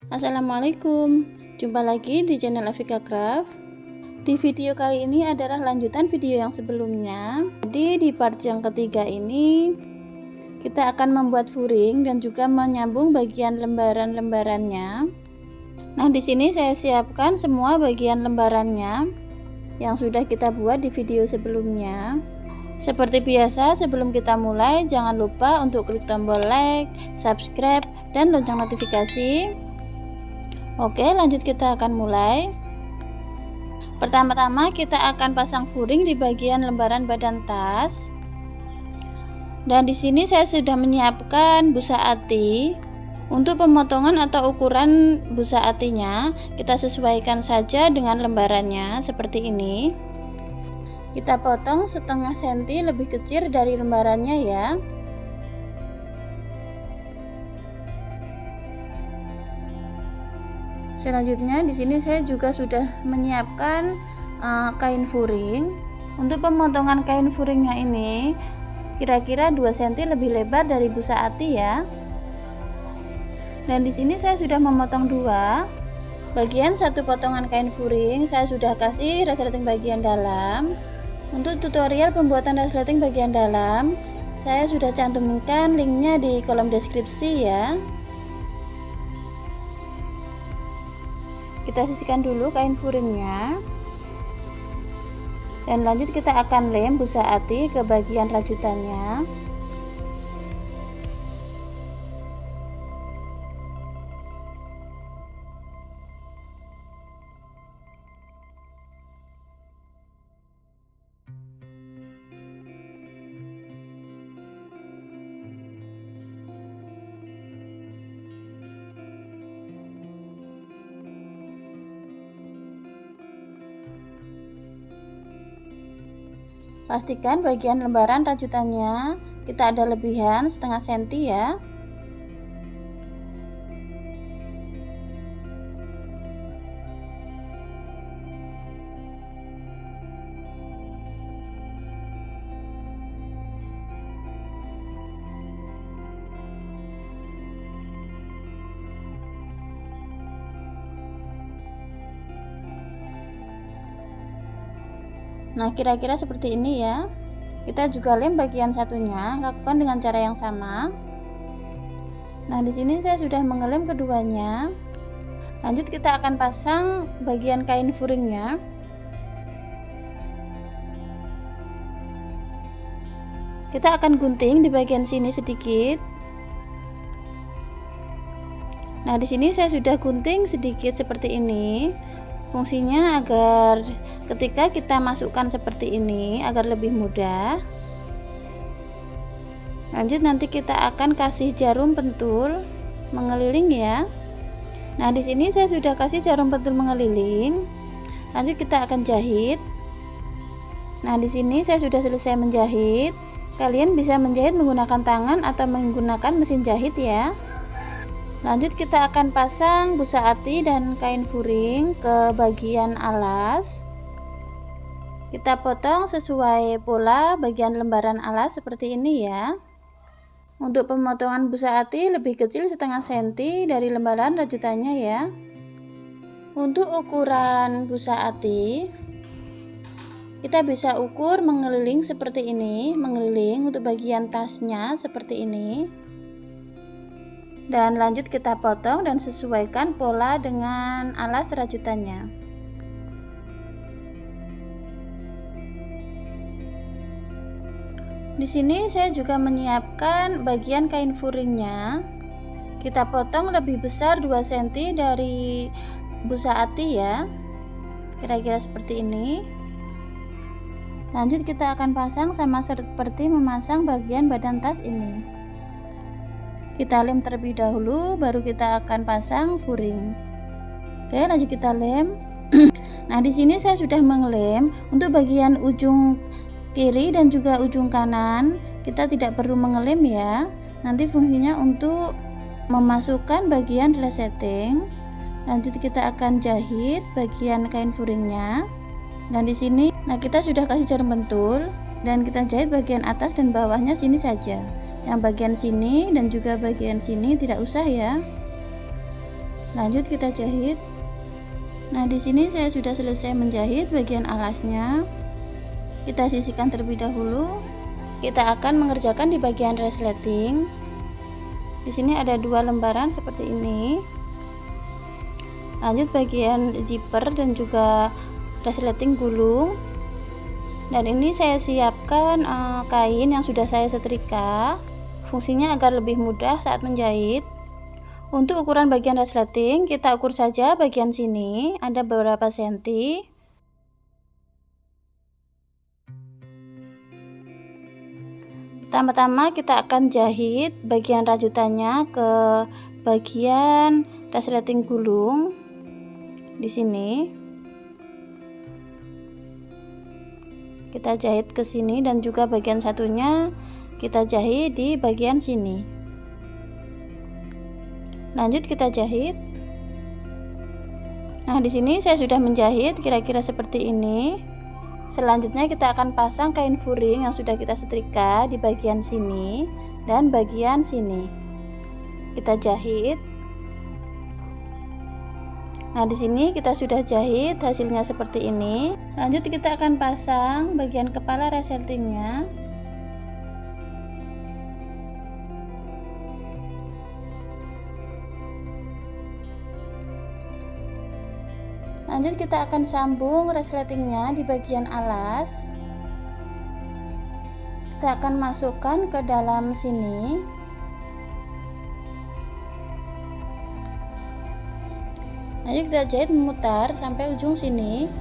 Assalamualaikum, jumpa lagi di channel Afika Craft. Di video kali ini adalah lanjutan video yang sebelumnya. Jadi di part yang ketiga ini kita akan membuat furing dan juga menyambung bagian lembaran-lembarannya. Nah, di sini saya siapkan semua bagian lembarannya yang sudah kita buat di video sebelumnya. Seperti biasa, sebelum kita mulai jangan lupa untuk klik tombol like, subscribe, dan lonceng notifikasi. Oke, lanjut, kita akan mulai. Pertama-tama kita akan pasang furing di bagian lembaran badan tas. Dan di sini saya sudah menyiapkan busa ati. Untuk pemotongan atau ukuran busa atinya, kita sesuaikan saja dengan lembarannya seperti ini. Kita potong setengah senti lebih kecil dari lembarannya ya. Selanjutnya di sini saya juga sudah menyiapkan kain furing. Untuk pemotongan kain furingnya ini kira-kira 2 cm lebih lebar dari busa ati ya. Dan di sini saya sudah memotong dua. Bagian satu potongan kain furing saya sudah kasih resleting bagian dalam. Untuk tutorial pembuatan resleting bagian dalam saya sudah cantumkan linknya di kolom deskripsi ya. Kita sisihkan dulu kain furingnya dan lanjut kita akan lem busa ati ke bagian rajutannya. Pastikan bagian lembaran rajutannya kita ada lebihan setengah senti ya. Nah, kira-kira seperti ini ya. Kita juga lem bagian satunya, lakukan dengan cara yang sama. Nah, di sini saya sudah mengelem keduanya. Lanjut kita akan pasang bagian kain furingnya. Kita akan gunting di bagian sini sedikit. Nah, di sini saya sudah gunting sedikit seperti ini. Fungsinya agar ketika kita masukkan seperti ini agar lebih mudah. Lanjut nanti kita akan kasih jarum pentul mengeliling ya. Nah, di sini saya sudah kasih jarum pentul mengeliling. Lanjut kita akan jahit. Nah, di sini saya sudah selesai menjahit. Kalian bisa menjahit menggunakan tangan atau menggunakan mesin jahit ya. Lanjut kita akan pasang busa ati dan kain furing ke bagian alas. Kita potong sesuai pola bagian lembaran alas seperti ini ya. Untuk pemotongan busa ati lebih kecil setengah senti dari lembaran rajutannya ya. Untuk ukuran busa ati kita bisa ukur mengeliling seperti ini, mengeliling untuk bagian tasnya seperti ini. Dan lanjut kita potong dan sesuaikan pola dengan alas rajutannya. Di sini saya juga menyiapkan bagian kain furingnya. Kita potong lebih besar 2 cm dari busa ati ya. Kira-kira seperti ini. Lanjut kita akan pasang sama seperti memasang bagian badan tas ini. Kita lem terlebih dahulu, baru kita akan pasang furing. Oke, lanjut kita lem. Nah, di sini saya sudah mengelem. Untuk bagian ujung kiri dan juga ujung kanan, kita tidak perlu mengelem ya. Nanti fungsinya untuk memasukkan bagian resleting. Lanjut kita akan jahit bagian kain furingnya. Dan di sini, nah kita sudah kasih jarum pentul dan kita jahit bagian atas dan bawahnya sini saja. Yang bagian sini dan juga bagian sini tidak usah ya. Lanjut kita jahit. Nah, di sini saya sudah selesai menjahit bagian alasnya. Kita sisihkan terlebih dahulu. Kita akan mengerjakan di bagian resleting. Di sini ada 2 lembaran seperti ini. Lanjut bagian zipper dan juga resleting gulung. Dan ini saya siapkan kain yang sudah saya setrika. Fungsinya agar lebih mudah saat menjahit. Untuk ukuran bagian resleting, kita ukur saja bagian sini, ada beberapa senti. Pertama-tama kita akan jahit bagian rajutannya ke bagian resleting gulung di sini. Kita jahit ke sini dan juga bagian satunya kita jahit di bagian sini. Lanjut kita jahit. Nah, di sini saya sudah menjahit kira-kira seperti ini. Selanjutnya kita akan pasang kain furing yang sudah kita setrika di bagian sini dan bagian sini. Kita jahit. Nah, di sini kita sudah jahit, hasilnya seperti ini. Lanjut kita akan pasang bagian kepala resletingnya. Lanjut kita akan sambung resletingnya di bagian alas. Kita akan masukkan ke dalam sini. Lanjut kita jahit memutar sampai ujung sini.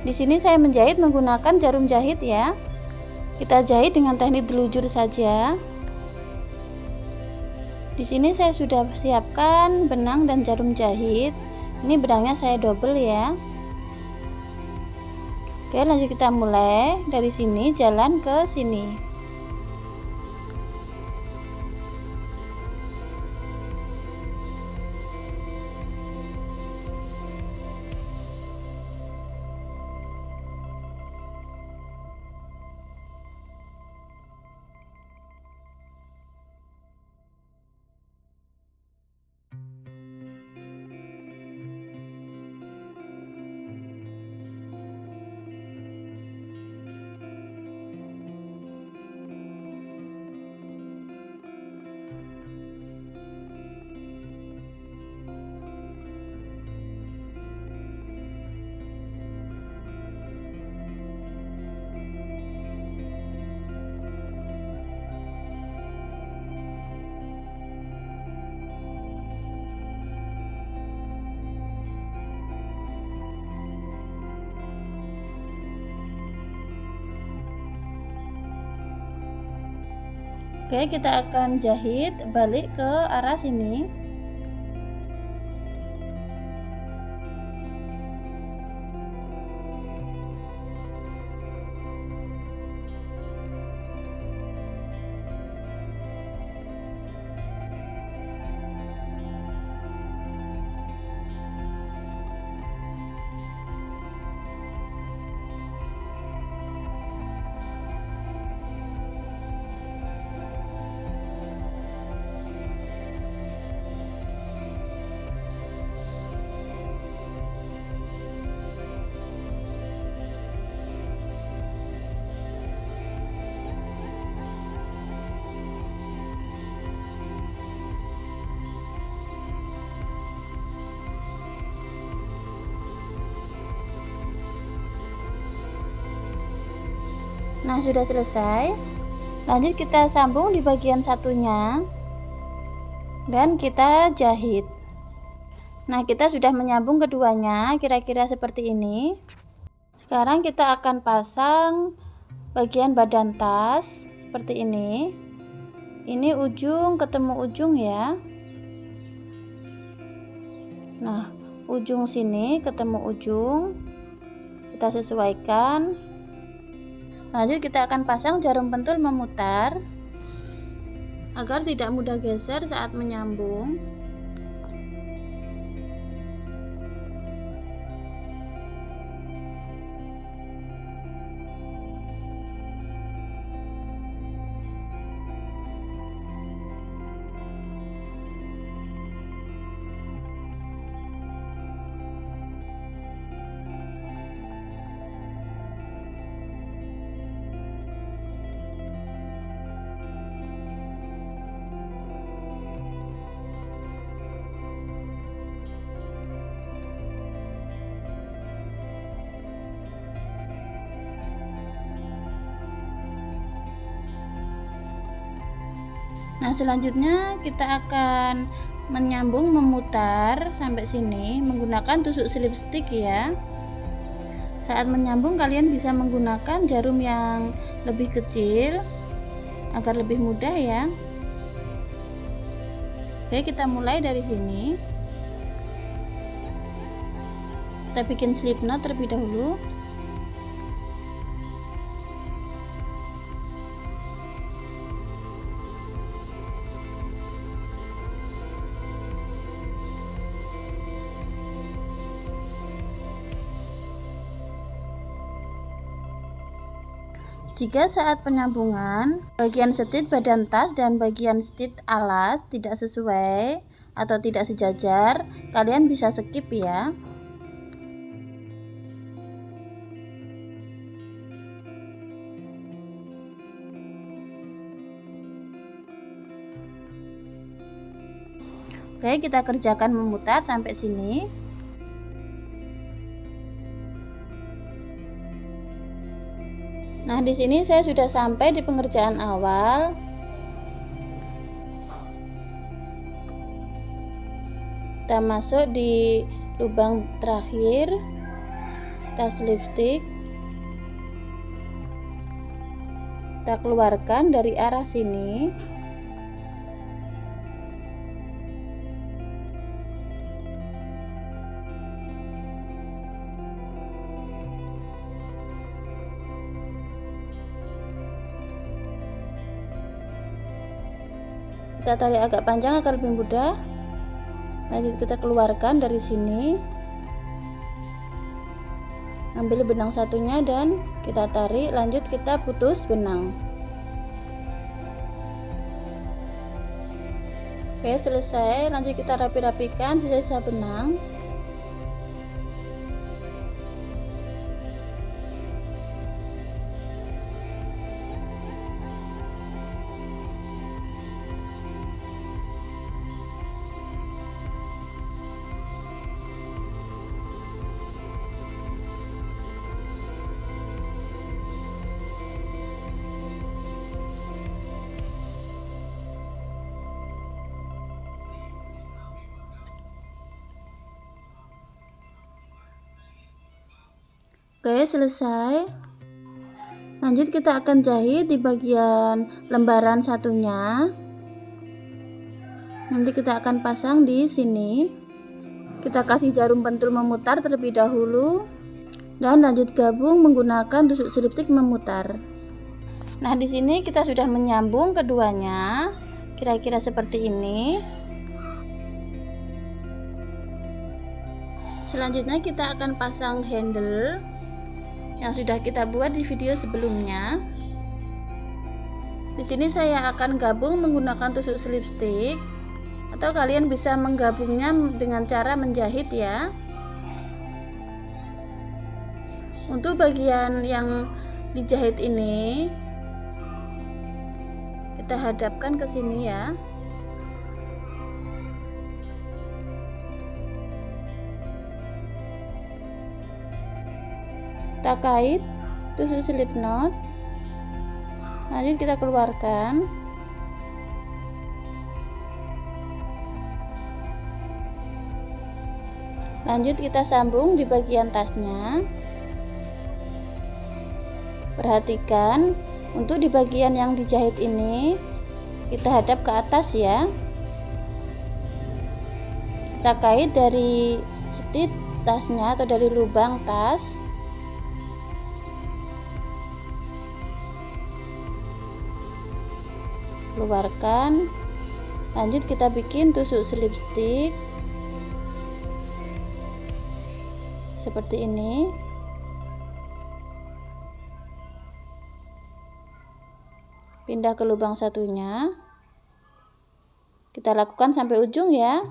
Di sini saya menjahit menggunakan jarum jahit ya. Kita jahit dengan teknik delujur saja. Di sini saya sudah siapkan benang dan jarum jahit. Ini benangnya saya double ya. Oke, lanjut kita mulai dari sini jalan ke sini. Oke, kita akan jahit balik ke arah sini. Nah, sudah selesai. Lanjut kita sambung di bagian satunya dan kita jahit. Nah, kita sudah menyambung keduanya kira-kira seperti ini. Sekarang kita akan pasang bagian badan tas seperti ini. Ini ujung ketemu ujung ya. Nah, ujung sini ketemu ujung. Kita sesuaikan. Lanjut kita akan pasang jarum pentul memutar agar tidak mudah geser saat menyambung. Nah, selanjutnya kita akan menyambung memutar sampai sini menggunakan tusuk slipstick ya. Saat menyambung kalian bisa menggunakan jarum yang lebih kecil agar lebih mudah ya. Oke, kita mulai dari sini. Kita bikin slip knot terlebih dahulu. Jika saat penyambungan bagian setit badan tas dan bagian setit alas tidak sesuai atau tidak sejajar, kalian bisa skip ya. Oke, kita kerjakan memutar sampai sini. Nah, di sini saya sudah sampai di pengerjaan awal. Kita masuk di lubang terakhir. Kita slipstick. Kita keluarkan dari arah sini. Kita tarik agak panjang agar lebih mudah. Lanjut kita keluarkan dari sini. Ambil benang satunya dan kita tarik, lanjut kita putus benang. Oke, selesai. Lanjut kita rapi-rapikan sisa-sisa benang. Oke, selesai. Lanjut kita akan jahit di bagian lembaran satunya. Nanti kita akan pasang di sini. Kita kasih jarum pentul memutar terlebih dahulu dan lanjut gabung menggunakan tusuk slipstick memutar. Nah, di sini kita sudah menyambung keduanya. Kira-kira seperti ini. Selanjutnya kita akan pasang handle yang sudah kita buat di video sebelumnya. Di sini saya akan gabung menggunakan tusuk slipstick, atau kalian bisa menggabungnya dengan cara menjahit ya. Untuk bagian yang dijahit ini kita hadapkan ke sini ya. Kita kait tusuk slip knot, lanjut kita keluarkan. Lanjut kita sambung di bagian tasnya. Perhatikan untuk di bagian yang dijahit ini kita hadap ke atas ya. Kita kait dari setit tasnya atau dari lubang tas. Keluarkan, lanjut kita bikin tusuk slipstick seperti ini. Pindah ke lubang satunya, kita lakukan sampai ujung ya.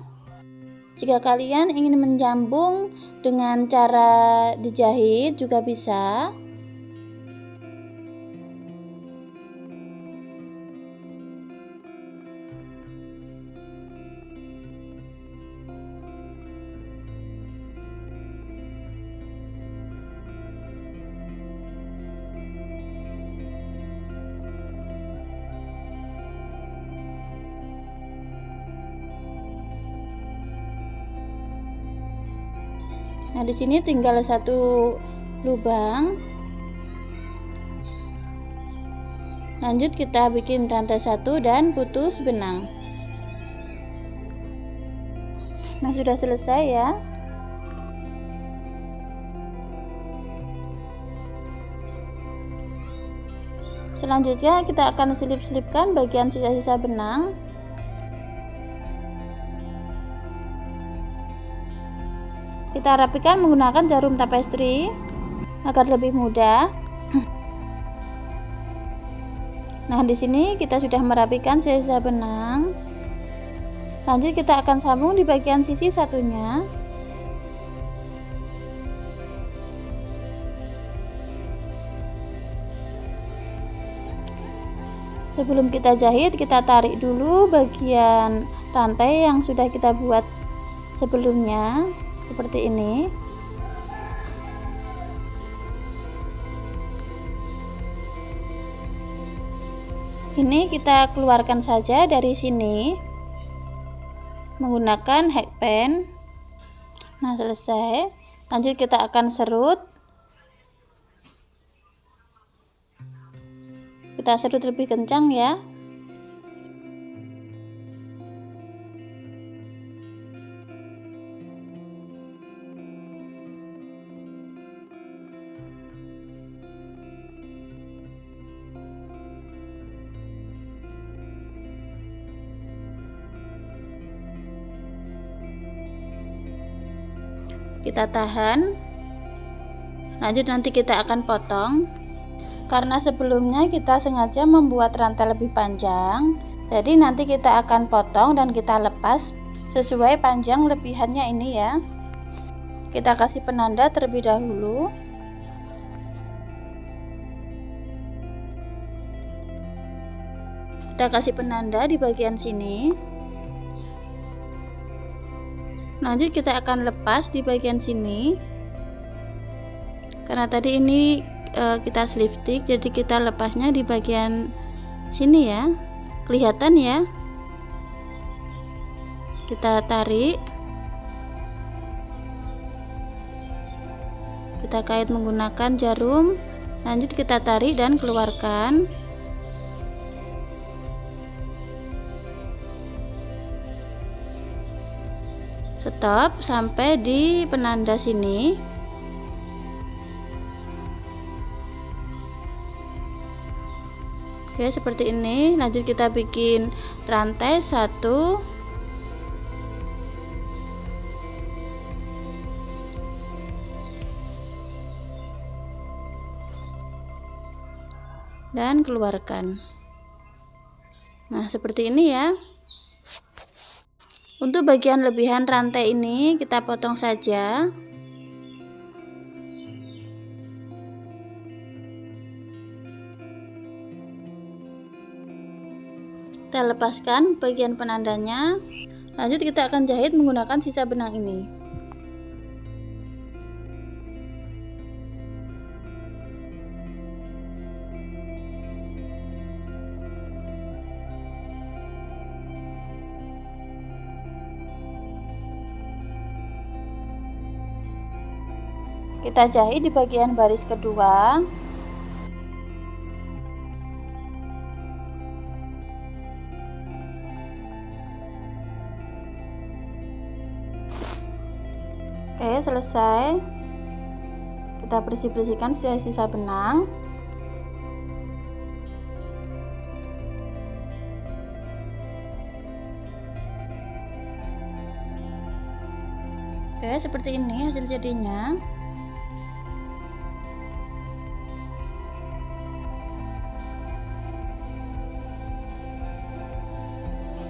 Jika kalian ingin menyambung dengan cara dijahit juga bisa. Nah, di sini tinggal satu lubang. Lanjut kita bikin rantai 1 dan putus benang. Nah, sudah selesai ya. Selanjutnya kita akan selip-selipkan bagian sisa-sisa benang. Kita rapikan menggunakan jarum tapestri agar lebih mudah. Nah, di sini kita sudah merapikan sisa benang. Lanjut kita akan sambung di bagian sisi satunya. Sebelum kita jahit, kita tarik dulu bagian rantai yang sudah kita buat sebelumnya, seperti ini. Ini kita keluarkan saja dari sini menggunakan hakpen. Nah, selesai. Lanjut kita akan serut. Kita serut lebih kencang ya. Kita tahan. Lanjut nanti kita akan potong. Karena sebelumnya kita sengaja membuat rantai lebih panjang, jadi nanti kita akan potong dan kita lepas sesuai panjang lebihannya ini ya. Kita kasih penanda terlebih dahulu. Kita kasih penanda di bagian sini. Lanjut kita akan lepas di bagian sini. Karena tadi ini kita slip stick, jadi kita lepasnya di bagian sini ya. Kelihatan ya. Kita tarik. Kita kait menggunakan jarum. Lanjut kita tarik dan keluarkan. Stop sampai di penanda sini. Oke, seperti ini. Lanjut kita bikin rantai 1, dan keluarkan. Nah, seperti ini ya. Untuk bagian lebihan rantai ini kita potong saja. Kita lepaskan bagian penandanya. Lanjut kita akan jahit menggunakan sisa benang ini. Kita jahit di bagian baris kedua. Oke, selesai. Kita bersih-bersihkan sisa-sisa benang. Oke, seperti ini hasil jadinya.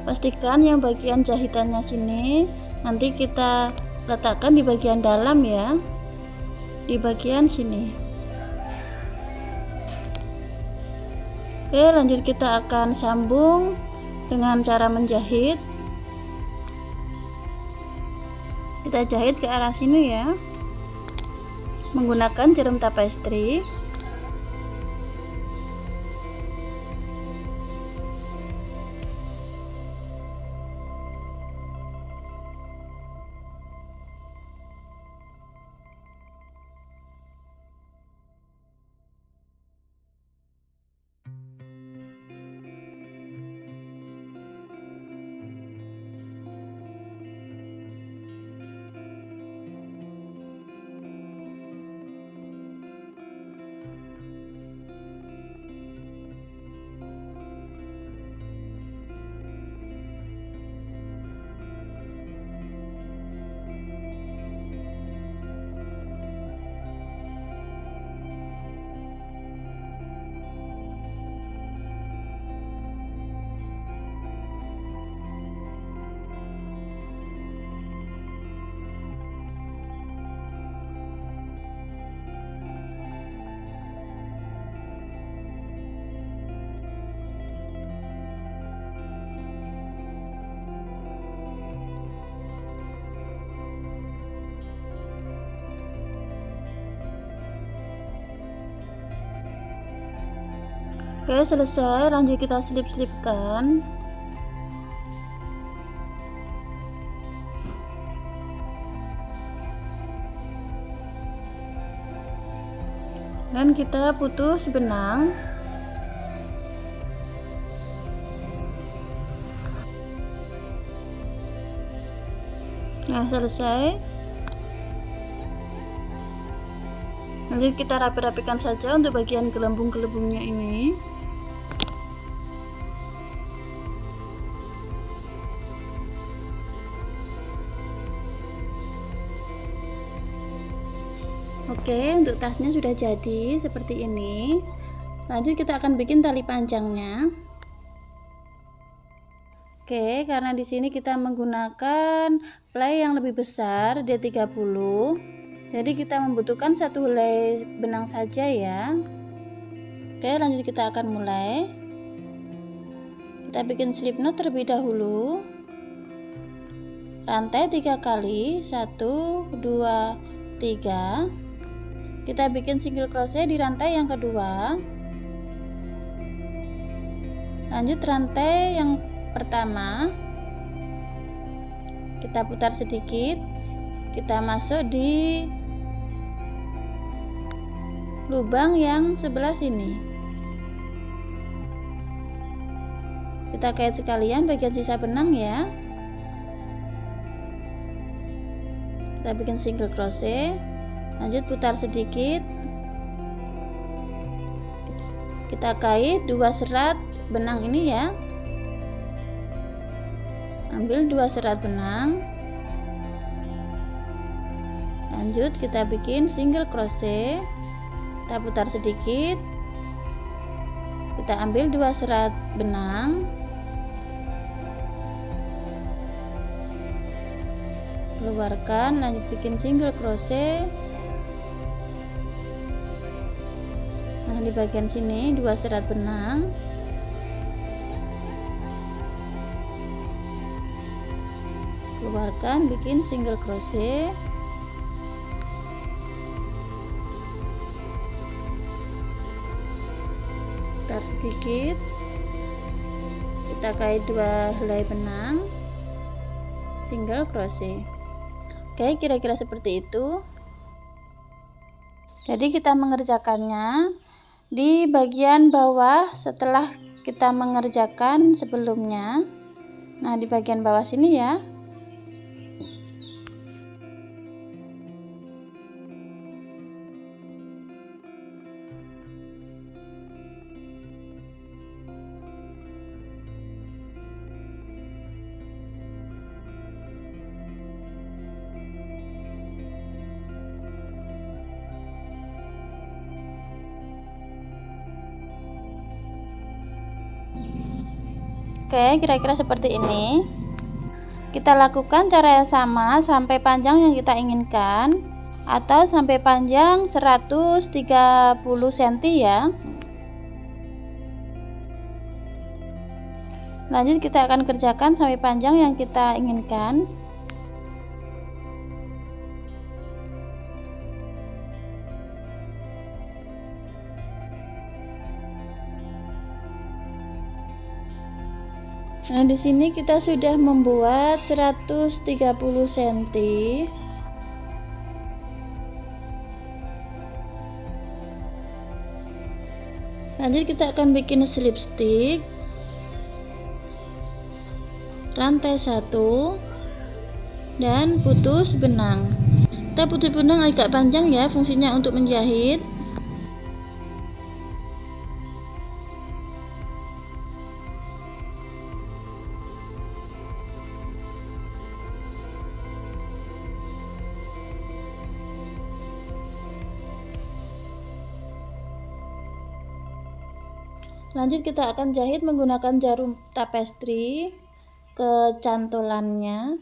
Pastikan yang bagian jahitannya sini nanti kita letakkan di bagian dalam ya, di bagian sini. Oke, lanjut kita akan sambung dengan cara menjahit. Kita jahit ke arah sini ya, menggunakan jarum tapestri. Oke, selesai. Lanjut kita selip-selipkan. Dan kita putus benang. Nah, selesai. Nanti kita rapi-rapikan saja untuk bagian gelembung-gelembungnya ini. Oke, untuk tasnya sudah jadi seperti ini. Lanjut kita akan bikin tali panjangnya. Oke, karena di sini kita menggunakan play yang lebih besar, D30. Jadi kita membutuhkan 1 helai benang saja ya. Oke, lanjut kita akan mulai. Kita bikin slip knot terlebih dahulu. Rantai 3 kali, 1, 2, 3. Kita bikin single crochet di rantai yang kedua. Lanjut rantai yang pertama, kita putar sedikit, kita masuk di lubang yang sebelah sini. Kita kait sekalian bagian sisa benang ya. Kita bikin single crochet. Lanjut putar sedikit, kita kait 2 serat benang ini ya. Ambil 2 serat benang, lanjut kita bikin single crochet. Kita putar sedikit, kita ambil 2 serat benang, keluarkan, lanjut bikin single crochet. Di bagian sini 2 serat benang, keluarkan, bikin single crochet. Putar sedikit, kita kait 2 helai benang, single crochet. Oke, kira-kira seperti itu. Jadi kita mengerjakannya di bagian bawah setelah kita mengerjakan sebelumnya. Nah, di bagian bawah sini ya. Oke, kira-kira seperti ini. Kita lakukan cara yang sama sampai panjang yang kita inginkan, atau sampai panjang 130 cm ya. Lanjut kita akan kerjakan sampai panjang yang kita inginkan. Nah, di sini kita sudah membuat 130 cm. Lanjut kita akan bikin slip stick. Rantai 1 dan putus benang. Kita putus benang agak panjang ya, fungsinya untuk menjahit. Lanjut kita akan jahit menggunakan jarum tapestri ke cantolannya.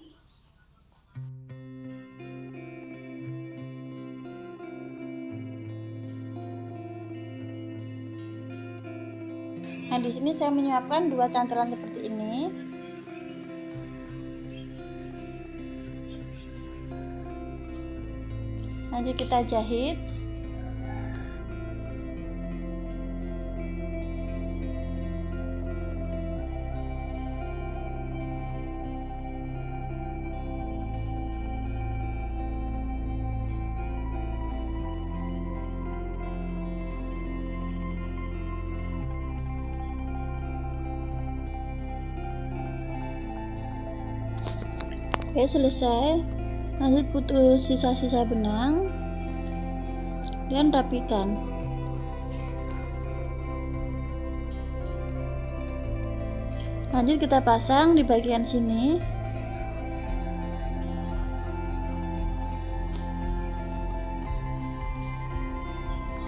Nah, di sini saya menyiapkan 2 cantolan seperti ini. Lanjut kita jahit. Oke, selesai. Lanjut putus sisa-sisa benang dan rapikan. Lanjut kita pasang di bagian sini.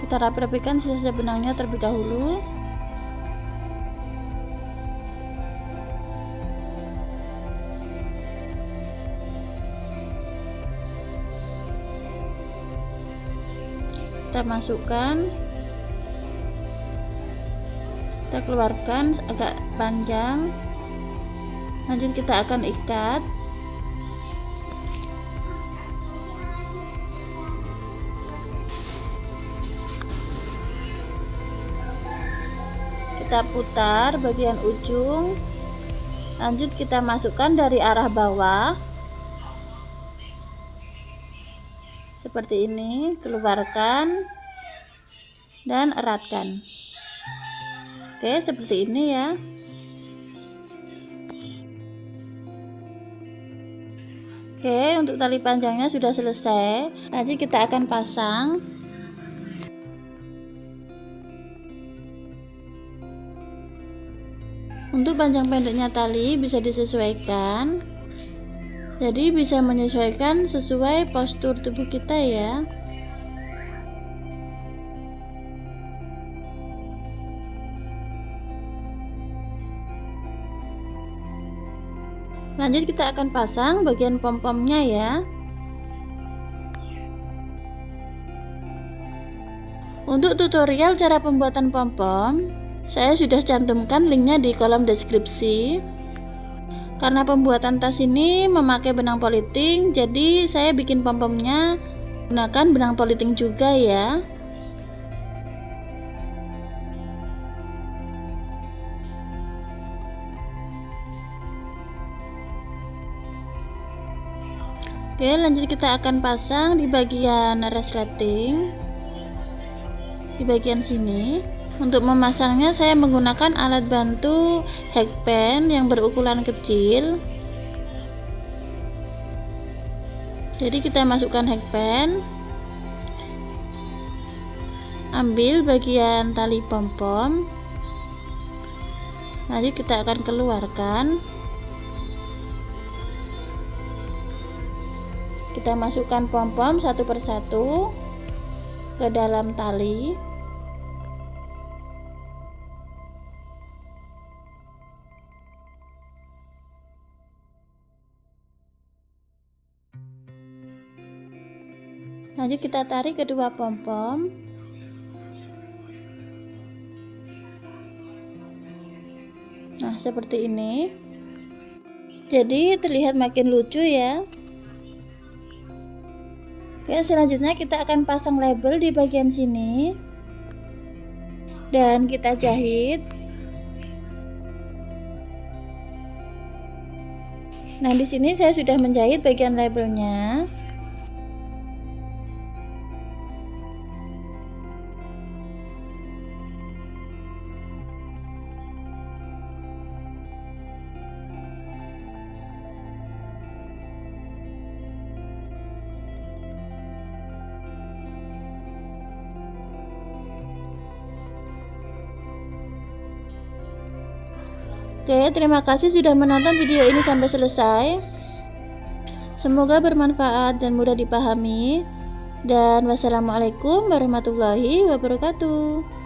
Kita rapi-rapikan sisa-sisa benangnya terlebih dahulu. Kita masukkan, kita keluarkan agak panjang. Lanjut kita akan ikat. Kita putar bagian ujung. Lanjut kita masukkan dari arah bawah seperti ini, keluarkan dan eratkan. Oke, seperti ini ya. Oke, untuk tali panjangnya sudah selesai. Lanjut kita akan pasang. Untuk panjang pendeknya tali bisa disesuaikan. Jadi bisa menyesuaikan sesuai postur tubuh kita ya. Lanjut kita akan pasang bagian pom-pomnya ya. Untuk tutorial cara pembuatan pom-pom, saya sudah cantumkan linknya di kolom deskripsi. Karena pembuatan tas ini memakai benang politing, jadi saya bikin pom-pomnya menggunakan benang politing juga ya. Oke, lanjut kita akan pasang di bagian resleting, di bagian sini. Untuk memasangnya saya menggunakan alat bantu hakpan yang berukuran kecil. Jadi kita masukkan hakpan, ambil bagian tali pom-pom, lanjut kita akan keluarkan. Kita masukkan pom-pom satu persatu ke dalam tali. Lanjut kita tarik kedua pom-pom. Nah, seperti ini. Jadi terlihat makin lucu ya. Oke, selanjutnya kita akan pasang label di bagian sini. Dan kita jahit. Nah, di sini saya sudah menjahit bagian labelnya. Oke, terima kasih sudah menonton video ini sampai selesai. Semoga bermanfaat dan mudah dipahami. Dan wassalamualaikum warahmatullahi wabarakatuh.